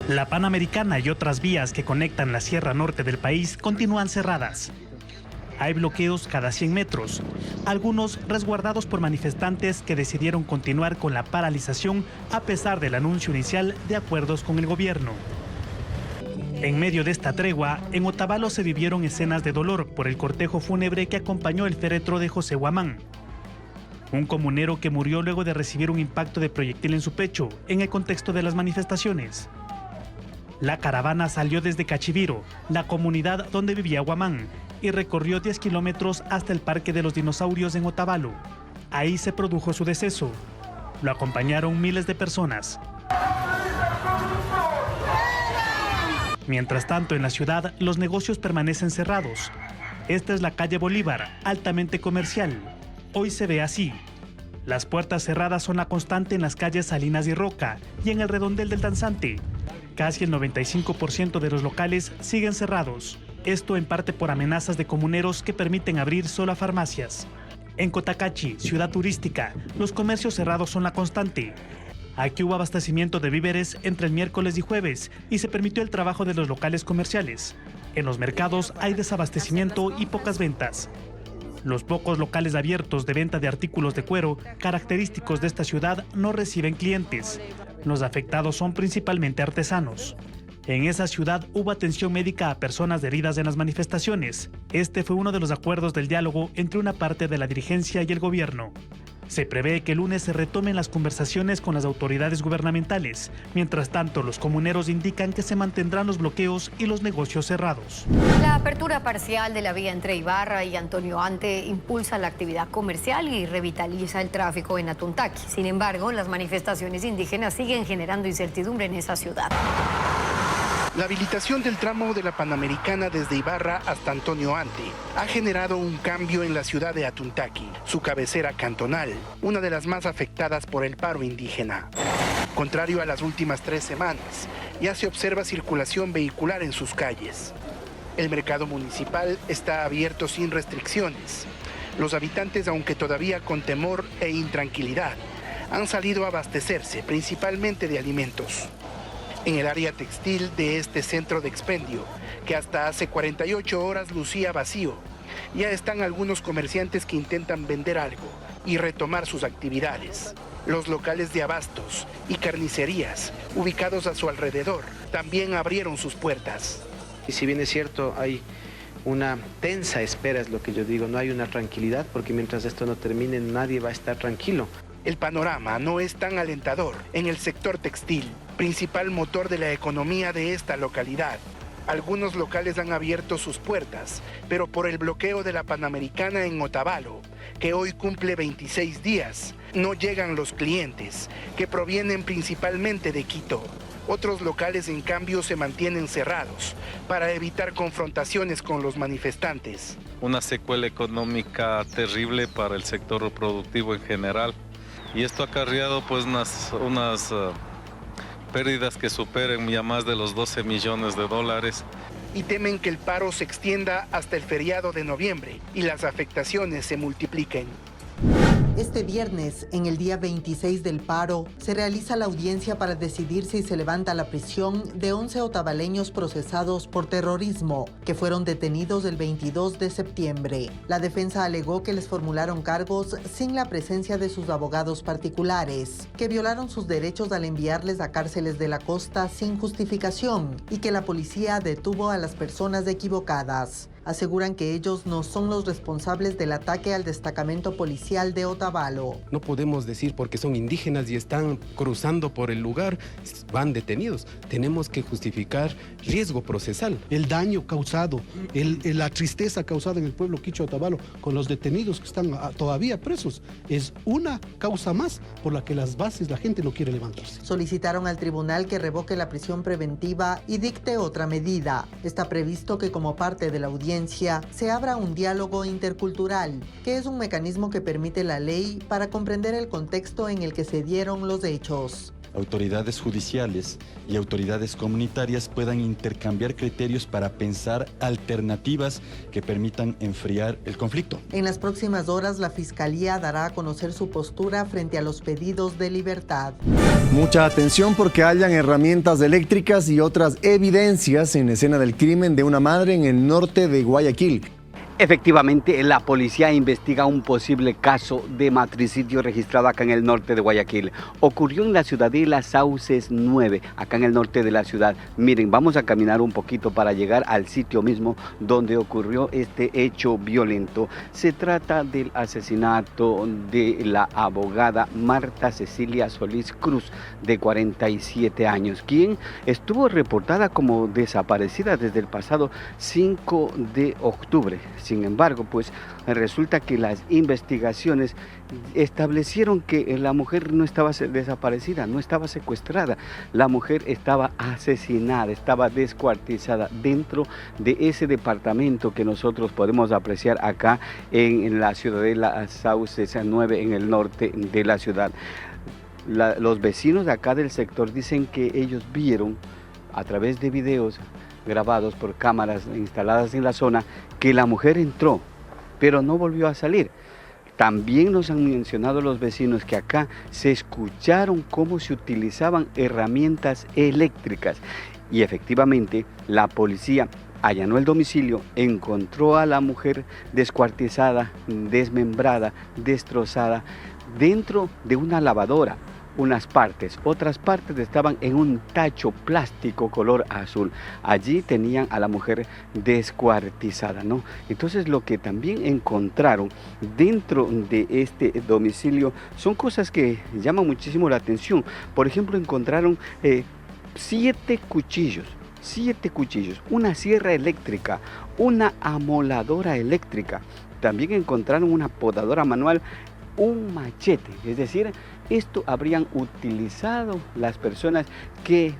La Panamericana y otras vías que conectan la Sierra Norte del país continúan cerradas. Hay bloqueos cada 100 metros, algunos resguardados por manifestantes que decidieron continuar con la paralización a pesar del anuncio inicial de acuerdos con el gobierno. En medio de esta tregua, en Otavalo se vivieron escenas de dolor por el cortejo fúnebre que acompañó el féretro de José Guamán, un comunero que murió luego de recibir un impacto de proyectil en su pecho en el contexto de las manifestaciones. La caravana salió desde Cachiviro, la comunidad donde vivía Guamán, y recorrió 10 kilómetros hasta el Parque de los Dinosaurios en Otavalo. Ahí se produjo su deceso. Lo acompañaron miles de personas. Mientras tanto, en la ciudad, los negocios permanecen cerrados. Esta es la calle Bolívar, altamente comercial. Hoy se ve así. Las puertas cerradas son la constante en las calles Salinas y Roca y en el redondel del Danzante. Casi el 95% de los locales siguen cerrados. Esto en parte por amenazas de comuneros que permiten abrir solo a farmacias. En Cotacachi, ciudad turística, los comercios cerrados son la constante. Aquí hubo abastecimiento de víveres entre el miércoles y jueves y se permitió el trabajo de los locales comerciales. En los mercados hay desabastecimiento y pocas ventas. Los pocos locales abiertos de venta de artículos de cuero característicos de esta ciudad no reciben clientes. Los afectados son principalmente artesanos. En esa ciudad hubo atención médica a personas heridas en las manifestaciones. Este fue uno de los acuerdos del diálogo entre una parte de la dirigencia y el gobierno. Se prevé que el lunes se retomen las conversaciones con las autoridades gubernamentales. Mientras tanto, los comuneros indican que se mantendrán los bloqueos y los negocios cerrados. La apertura parcial de la vía entre Ibarra y Antonio Ante impulsa la actividad comercial y revitaliza el tráfico en Atuntaqui. Sin embargo, las manifestaciones indígenas siguen generando incertidumbre en esa ciudad. La habilitación del tramo de la Panamericana desde Ibarra hasta Antonio Ante ha generado un cambio en la ciudad de Atuntaqui, su cabecera cantonal, una de las más afectadas por el paro indígena. Contrario a las últimas 3 semanas, ya se observa circulación vehicular en sus calles. El mercado municipal está abierto sin restricciones. Los habitantes, aunque todavía con temor e intranquilidad, han salido a abastecerse, principalmente de alimentos. En el área textil de este centro de expendio, que hasta hace 48 horas lucía vacío, ya están algunos comerciantes que intentan vender algo y retomar sus actividades. Los locales de abastos y carnicerías ubicados a su alrededor también abrieron sus puertas. Y si bien es cierto, hay una tensa espera, es lo que yo digo, no hay una tranquilidad, porque mientras esto no termine nadie va a estar tranquilo. El panorama no es tan alentador en el sector textil, principal motor de la economía de esta localidad. Algunos locales han abierto sus puertas, pero por el bloqueo de la Panamericana en Otavalo, que hoy cumple 26 días, no llegan los clientes, que provienen principalmente de Quito. Otros locales, en cambio, se mantienen cerrados para evitar confrontaciones con los manifestantes. Una secuela económica terrible para el sector productivo en general. Y esto ha acarreado pues unas pérdidas que superen ya más de los 12 millones de dólares. Y temen que el paro se extienda hasta el feriado de noviembre y las afectaciones se multipliquen. Este viernes, en el día 26 del paro, se realiza la audiencia para decidir si se levanta la prisión de 11 otavaleños procesados por terrorismo, que fueron detenidos el 22 de septiembre. La defensa alegó que les formularon cargos sin la presencia de sus abogados particulares, que violaron sus derechos al enviarles a cárceles de la costa sin justificación y que la policía detuvo a las personas equivocadas. Aseguran que ellos no son los responsables del ataque al destacamento policial de Otavalo. No podemos decir porque son indígenas y están cruzando por el lugar, van detenidos. Tenemos que justificar riesgo procesal. El daño causado, la tristeza causada en el pueblo quichua Otavalo con los detenidos que están todavía presos, es una causa más por la que las bases, la gente no quiere levantarse. Solicitaron al tribunal que revoque la prisión preventiva y dicte otra medida. Está previsto que como parte de la audiencia se abra un diálogo intercultural, que es un mecanismo que permite la ley para comprender el contexto en el que se dieron los hechos. autoridades judiciales y autoridades comunitarias puedan intercambiar criterios para pensar alternativas que permitan enfriar el conflicto. En las próximas horas, la Fiscalía dará a conocer su postura frente a los pedidos de libertad. Mucha atención porque hallan herramientas eléctricas y otras evidencias en la escena del crimen de una madre en el norte de Guayaquil. Efectivamente, la policía investiga un posible caso de matricidio registrado acá en el norte de Guayaquil. Ocurrió en la ciudadela Sauces 9, acá en el norte de la ciudad. Miren, vamos a caminar un poquito para llegar al sitio mismo donde ocurrió este hecho violento. Se trata del asesinato de la abogada Marta Cecilia Solís Cruz, de 47 años, quien estuvo reportada como desaparecida desde el pasado 5 de octubre. Sin embargo, pues resulta que las investigaciones establecieron que la mujer no estaba desaparecida, no estaba secuestrada. La mujer estaba asesinada, estaba descuartizada dentro de ese departamento que nosotros podemos apreciar acá en la ciudadela Sauces 9, en el norte de la ciudad. Los vecinos de acá del sector dicen que ellos vieron a través de videos grabados por cámaras instaladas en la zona, que la mujer entró, pero no volvió a salir. También nos han mencionado los vecinos que acá se escucharon cómo se utilizaban herramientas eléctricas. Y efectivamente, la policía allanó el domicilio, encontró a la mujer descuartizada, desmembrada, destrozada, dentro de una lavadora. Unas partes, otras partes estaban en un tacho plástico color azul. Allí tenían a la mujer descuartizada, ¿no? Entonces lo que también encontraron dentro de este domicilio son cosas que llaman muchísimo la atención. Por ejemplo, encontraron 7 cuchillos, una sierra eléctrica, una amoladora eléctrica. También encontraron una podadora manual, un machete, es decir, esto habrían utilizado las personas que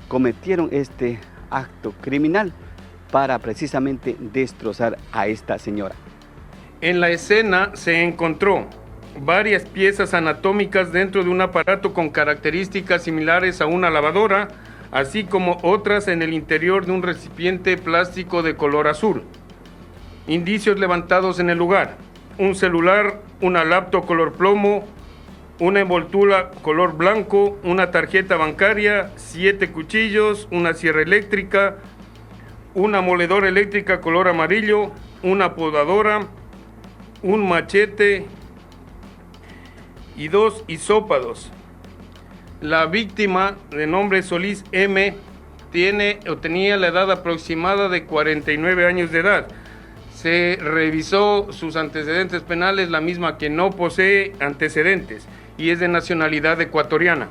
cometieron este acto criminal para precisamente destrozar a esta señora. En la escena se encontró varias piezas anatómicas dentro de un aparato con características similares a una lavadora, así como otras en el interior de un recipiente plástico de color azul. Indicios levantados en el lugar: un celular, una laptop color plomo, una envoltura color blanco, una tarjeta bancaria, 7 cuchillos, una sierra eléctrica, una moledora eléctrica color amarillo, una podadora, un machete y 2 hisópados. La víctima, de nombre Solís M, tenía la edad aproximada de 49 años de edad. Se revisó sus antecedentes penales, la misma que no posee antecedentes y es de nacionalidad ecuatoriana.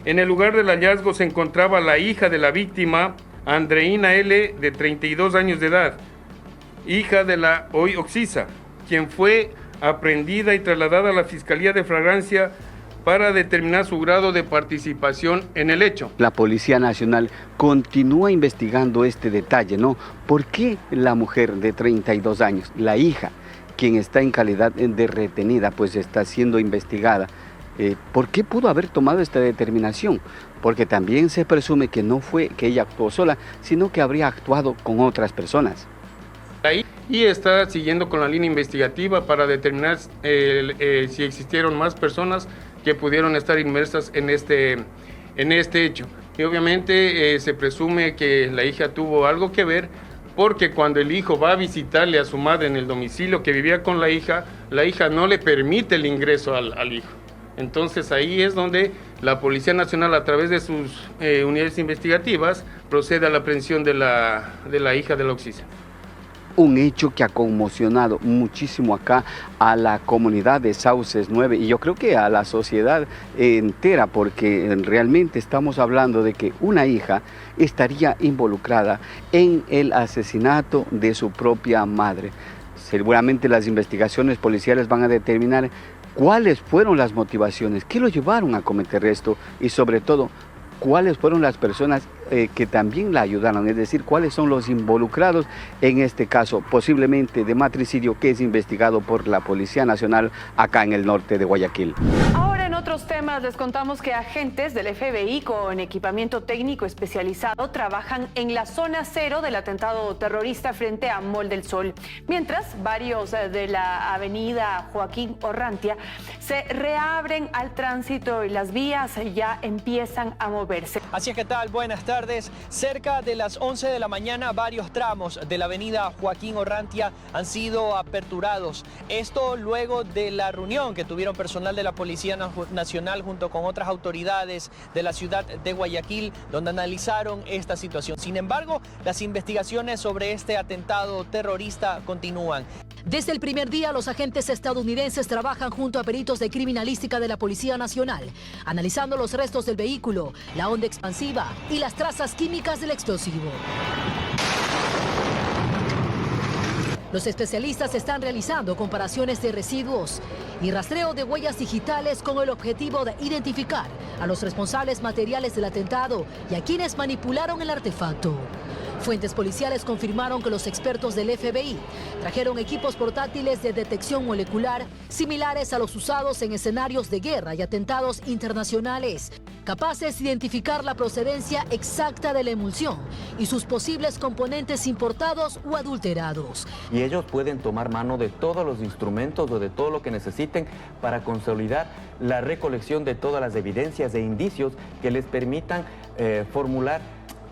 En el lugar del hallazgo se encontraba la hija de la víctima, Andreina L, de 32 años de edad, hija de la hoy Oxisa, quien fue aprehendida y trasladada a la Fiscalía de Flagrancia para determinar su grado de participación en el hecho. La Policía Nacional continúa investigando este detalle, ¿no? ¿Por qué la mujer de 32 años, la hija, quien está en calidad de retenida, pues está siendo investigada? ¿Por qué pudo haber tomado esta determinación? Porque también se presume que no fue que ella actuó sola, sino que habría actuado con otras personas. Y está siguiendo con la línea investigativa para determinar si existieron más personas que pudieron estar inmersas en este hecho. Y obviamente se presume que la hija tuvo algo que ver, porque cuando el hijo va a visitarle a su madre en el domicilio que vivía con la hija no le permite el ingreso al hijo. Entonces ahí es donde la Policía Nacional, a través de sus unidades investigativas, procede a la aprehensión de la hija de la Oxisa. Un hecho que ha conmocionado muchísimo acá a la comunidad de Sauces 9 y yo creo que a la sociedad entera, porque realmente estamos hablando de que una hija estaría involucrada en el asesinato de su propia madre. Seguramente las investigaciones policiales van a determinar cuáles fueron las motivaciones, qué lo llevaron a cometer esto y sobre todo cuáles fueron las personas que también la ayudaron, es decir, cuáles son los involucrados en este caso posiblemente de matricidio que es investigado por la Policía Nacional acá en el norte de Guayaquil. Ahora en otro otros temas, les contamos que agentes del FBI con equipamiento técnico especializado trabajan en la zona cero del atentado terrorista frente a Mall del Sol, mientras varios de la avenida Joaquín Orrantia se reabren al tránsito y las vías ya empiezan a moverse. Así es, ¿qué tal? Buenas tardes. Cerca de las 11 de la mañana, varios tramos de la avenida Joaquín Orrantia han sido aperturados. Esto luego de la reunión que tuvieron personal de la Policía Nacional junto con otras autoridades de la ciudad de Guayaquil, donde analizaron esta situación. Sin embargo, las investigaciones sobre este atentado terrorista continúan. Desde el primer día, los agentes estadounidenses trabajan junto a peritos de criminalística de la Policía Nacional, analizando los restos del vehículo, la onda expansiva y las trazas químicas del explosivo. Los especialistas están realizando comparaciones de residuos y rastreo de huellas digitales con el objetivo de identificar a los responsables materiales del atentado y a quienes manipularon el artefacto. Fuentes policiales confirmaron que los expertos del FBI trajeron equipos portátiles de detección molecular similares a los usados en escenarios de guerra y atentados internacionales, capaces de identificar la procedencia exacta de la emulsión y sus posibles componentes importados o adulterados. Y ellos pueden tomar mano de todos los instrumentos o de todo lo que necesiten para consolidar la recolección de todas las evidencias e indicios que les permitan formular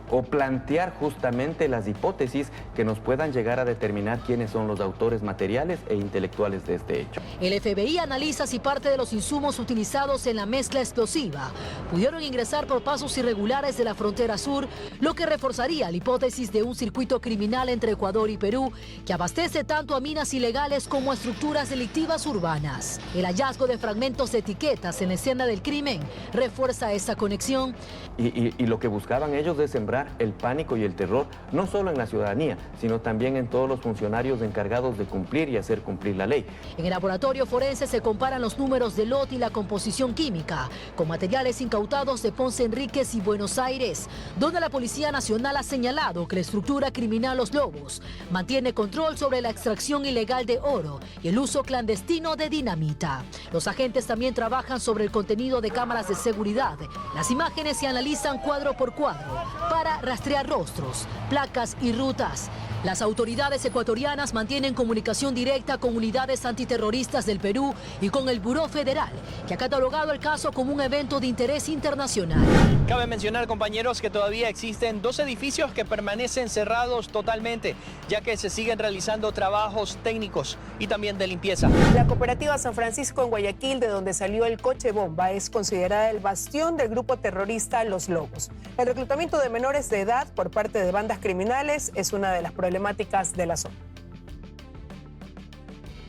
o plantear justamente las hipótesis que nos puedan llegar a determinar quiénes son los autores materiales e intelectuales de este hecho. El FBI analiza si parte de los insumos utilizados en la mezcla explosiva pudieron ingresar por pasos irregulares de la frontera sur, lo que reforzaría la hipótesis de un circuito criminal entre Ecuador y Perú que abastece tanto a minas ilegales como a estructuras delictivas urbanas. El hallazgo de fragmentos de etiquetas en la escena del crimen refuerza esa conexión. Y lo que buscaban ellos es sembrar el pánico y el terror, no solo en la ciudadanía, sino también en todos los funcionarios encargados de cumplir y hacer cumplir la ley. En el laboratorio forense se comparan los números de lote y la composición química, con materiales incautados de Ponce Enríquez y Buenos Aires, donde la Policía Nacional ha señalado que la estructura criminal Los Lobos mantiene control sobre la extracción ilegal de oro y el uso clandestino de dinamita. Los agentes también trabajan sobre el contenido de cámaras de seguridad. Las imágenes se analizan cuadro por cuadro para rastrear rostros, placas y rutas. Las autoridades ecuatorianas mantienen comunicación directa con unidades antiterroristas del Perú y con el Buró Federal, que ha catalogado el caso como un evento de interés internacional. Cabe mencionar, compañeros, que todavía existen 2 edificios que permanecen cerrados totalmente, ya que se siguen realizando trabajos técnicos y también de limpieza. La cooperativa San Francisco en Guayaquil, de donde salió el coche bomba, es considerada el bastión del grupo terrorista Los Lobos. El reclutamiento de menores de edad por parte de bandas criminales es una de las problemáticas de la zona.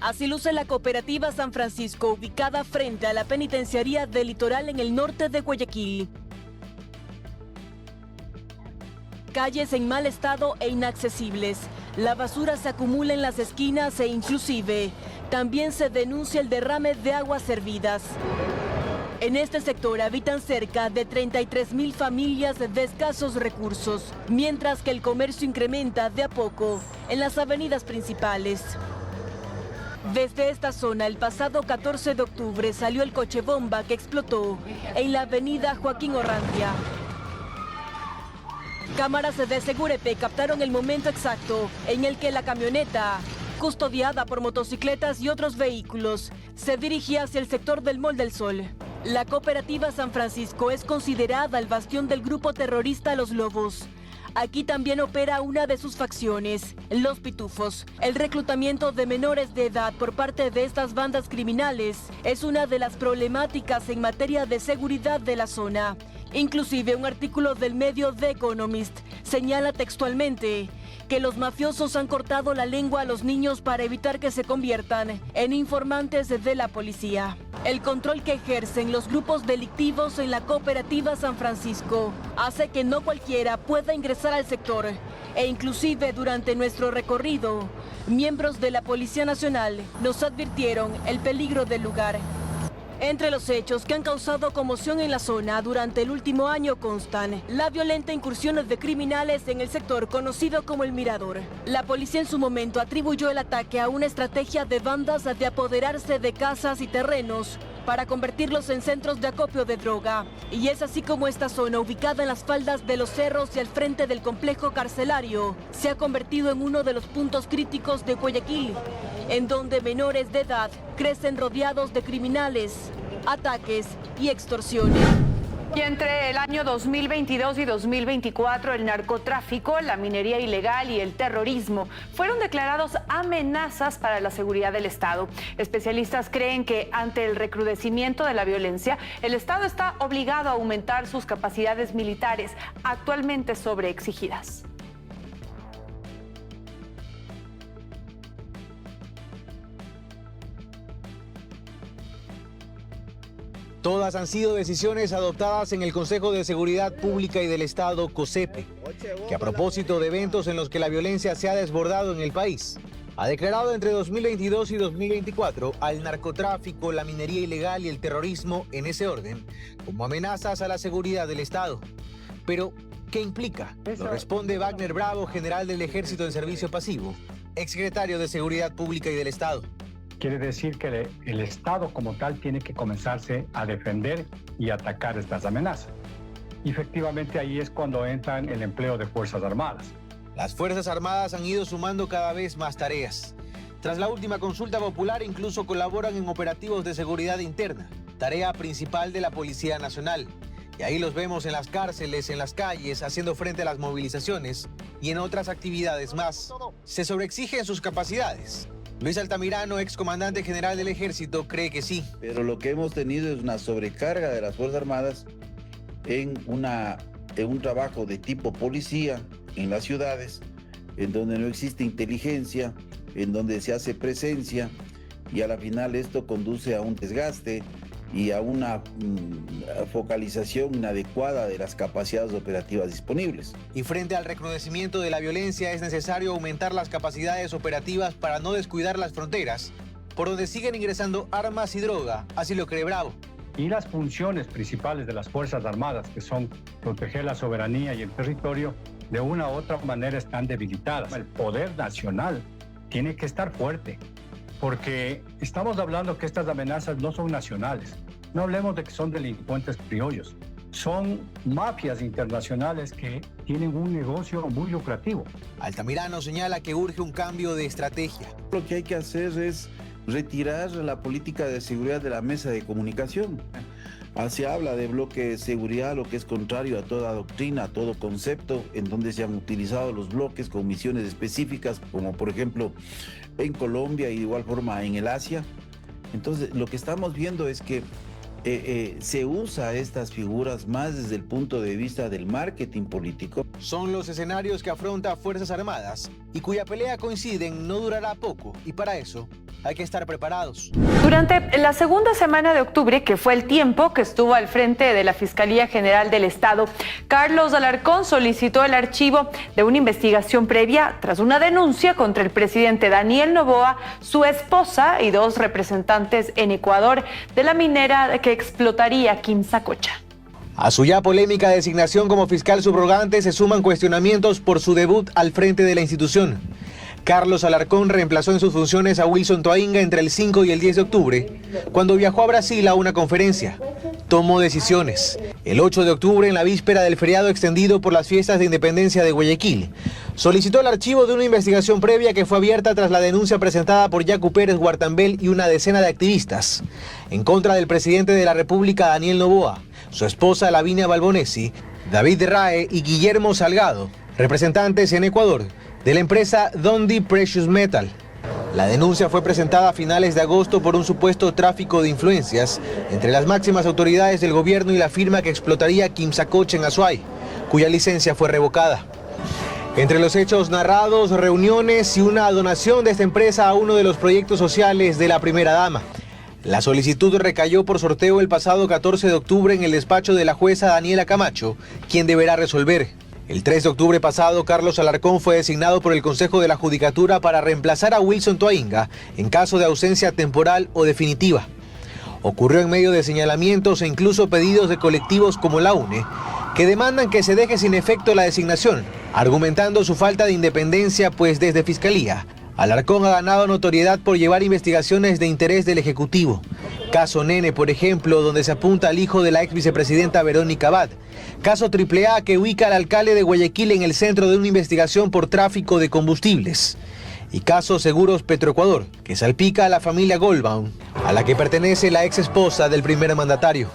Así luce la cooperativa San Francisco, ubicada frente a la penitenciaría del Litoral en el norte de Guayaquil. Calles en mal estado e inaccesibles. La basura se acumula en las esquinas e inclusive también se denuncia el derrame de aguas servidas. En este sector habitan cerca de 33,000 familias de escasos recursos, mientras que el comercio incrementa de a poco en las avenidas principales. Desde esta zona, el pasado 14 de octubre salió el coche bomba que explotó en la avenida Joaquín Orrantia. Cámaras de Segurepe captaron el momento exacto en el que la camioneta, custodiada por motocicletas y otros vehículos, se dirigía hacia el sector del Mall del Sol. La cooperativa San Francisco es considerada el bastión del grupo terrorista Los Lobos. Aquí también opera una de sus facciones, Los Pitufos. El reclutamiento de menores de edad por parte de estas bandas criminales es una de las problemáticas en materia de seguridad de la zona. Inclusive un artículo del medio The Economist señala textualmente que los mafiosos han cortado la lengua a los niños para evitar que se conviertan en informantes de la policía. El control que ejercen los grupos delictivos en la cooperativa San Francisco hace que no cualquiera pueda ingresar al sector e inclusive durante nuestro recorrido, miembros de la Policía Nacional nos advirtieron el peligro del lugar. Entre los hechos que han causado conmoción en la zona durante el último año constan la violenta incursión de criminales en el sector conocido como El Mirador. La policía en su momento atribuyó el ataque a una estrategia de bandas de apoderarse de casas y terrenos para convertirlos en centros de acopio de droga. Y es así como esta zona, ubicada en las faldas de los cerros y al frente del complejo carcelario, se ha convertido en uno de los puntos críticos de Guayaquil, en donde menores de edad crecen rodeados de criminales, ataques y extorsiones. Y entre el año 2022 y 2024, el narcotráfico, la minería ilegal y el terrorismo fueron declarados amenazas para la seguridad del Estado. Especialistas creen que ante el recrudecimiento de la violencia, el Estado está obligado a aumentar sus capacidades militares, actualmente sobreexigidas. Todas han sido decisiones adoptadas en el Consejo de Seguridad Pública y del Estado, COSEPE, que a propósito de eventos en los que la violencia se ha desbordado en el país, ha declarado entre 2022 y 2024 al narcotráfico, la minería ilegal y el terrorismo, en ese orden, como amenazas a la seguridad del Estado. Pero, ¿qué implica? Lo responde Wagner Bravo, general del Ejército en servicio pasivo, exsecretario de Seguridad Pública y del Estado. Quiere decir que el Estado como tal tiene que comenzarse a defender y atacar estas amenazas. Y efectivamente ahí es cuando entran el empleo de Fuerzas Armadas. Las Fuerzas Armadas han ido sumando cada vez más tareas. Tras la última consulta popular, incluso colaboran en operativos de seguridad interna, tarea principal de la Policía Nacional. Y ahí los vemos en las cárceles, en las calles, haciendo frente a las movilizaciones y en otras actividades más. ¿Se sobreexigen sus capacidades? Luis Altamirano, excomandante general del Ejército, cree que sí. Pero lo que hemos tenido es una sobrecarga de las Fuerzas Armadas en un trabajo de tipo policía en las ciudades, en donde no existe inteligencia, en donde se hace presencia, y a la final esto conduce a un desgaste y a una focalización inadecuada de las capacidades operativas disponibles. Y frente al recrudecimiento de la violencia es necesario aumentar las capacidades operativas para no descuidar las fronteras, por donde siguen ingresando armas y droga, así lo cree Bravo. Y las funciones principales de las Fuerzas Armadas, que son proteger la soberanía y el territorio, de una u otra manera están debilitadas. El poder nacional tiene que estar fuerte, porque estamos hablando que estas amenazas no son nacionales. No hablemos de que son delincuentes criollos. Son mafias internacionales que tienen un negocio muy lucrativo. Altamirano señala que urge un cambio de estrategia. Lo que hay que hacer es retirar la política de seguridad de la mesa de comunicación. Se habla de bloque de seguridad, lo que es contrario a toda doctrina, a todo concepto, en donde se han utilizado los bloques con misiones específicas, como por ejemplo en Colombia y de igual forma en el Asia. Entonces, lo que estamos viendo es que se usa estas figuras más desde el punto de vista del marketing político. Son los escenarios que afronta Fuerzas Armadas y cuya pelea coinciden no durará poco, y para eso hay que estar preparados. Durante la segunda semana de octubre, que fue el tiempo que estuvo al frente de la Fiscalía General del Estado, Carlos Alarcón solicitó el archivo de una investigación previa tras una denuncia contra el presidente Daniel Noboa, su esposa y 2 representantes en Ecuador de la minera que explotaría Quimsacocha. A su ya polémica designación como fiscal subrogante se suman cuestionamientos por su debut al frente de la institución. Carlos Alarcón reemplazó en sus funciones a Wilson Toainga entre el 5 y el 10 de octubre, cuando viajó a Brasil a una conferencia. Tomó decisiones. El 8 de octubre, en la víspera del feriado extendido por las fiestas de independencia de Guayaquil, solicitó el archivo de una investigación previa que fue abierta tras la denuncia presentada por Yacu Pérez Guartambel y una decena de activistas en contra del presidente de la República, Daniel Noboa, su esposa Lavinia Balbonesi, David Rae y Guillermo Salgado, representantes en Ecuador de la empresa Dundee Precious Metal. La denuncia fue presentada a finales de agosto por un supuesto tráfico de influencias entre las máximas autoridades del gobierno y la firma que explotaría Quimsacocha en Azuay, cuya licencia fue revocada. Entre los hechos narrados, reuniones y una donación de esta empresa a uno de los proyectos sociales de la primera dama. La solicitud recayó por sorteo el pasado 14 de octubre en el despacho de la jueza Daniela Camacho, quien deberá resolver. El 3 de octubre pasado, Carlos Alarcón fue designado por el Consejo de la Judicatura para reemplazar a Wilson Toainga en caso de ausencia temporal o definitiva. Ocurrió en medio de señalamientos e incluso pedidos de colectivos como la UNE, que demandan que se deje sin efecto la designación, argumentando su falta de independencia, pues desde Fiscalía, Alarcón ha ganado notoriedad por llevar investigaciones de interés del Ejecutivo, Caso Nene, por ejemplo, donde se apunta al hijo de la ex vicepresidenta Verónica Abad. Caso AAA, que ubica al alcalde de Guayaquil en el centro de una investigación por tráfico de combustibles. Y caso Seguros Petroecuador, que salpica a la familia Goldbaum, a la que pertenece la ex esposa del primer mandatario.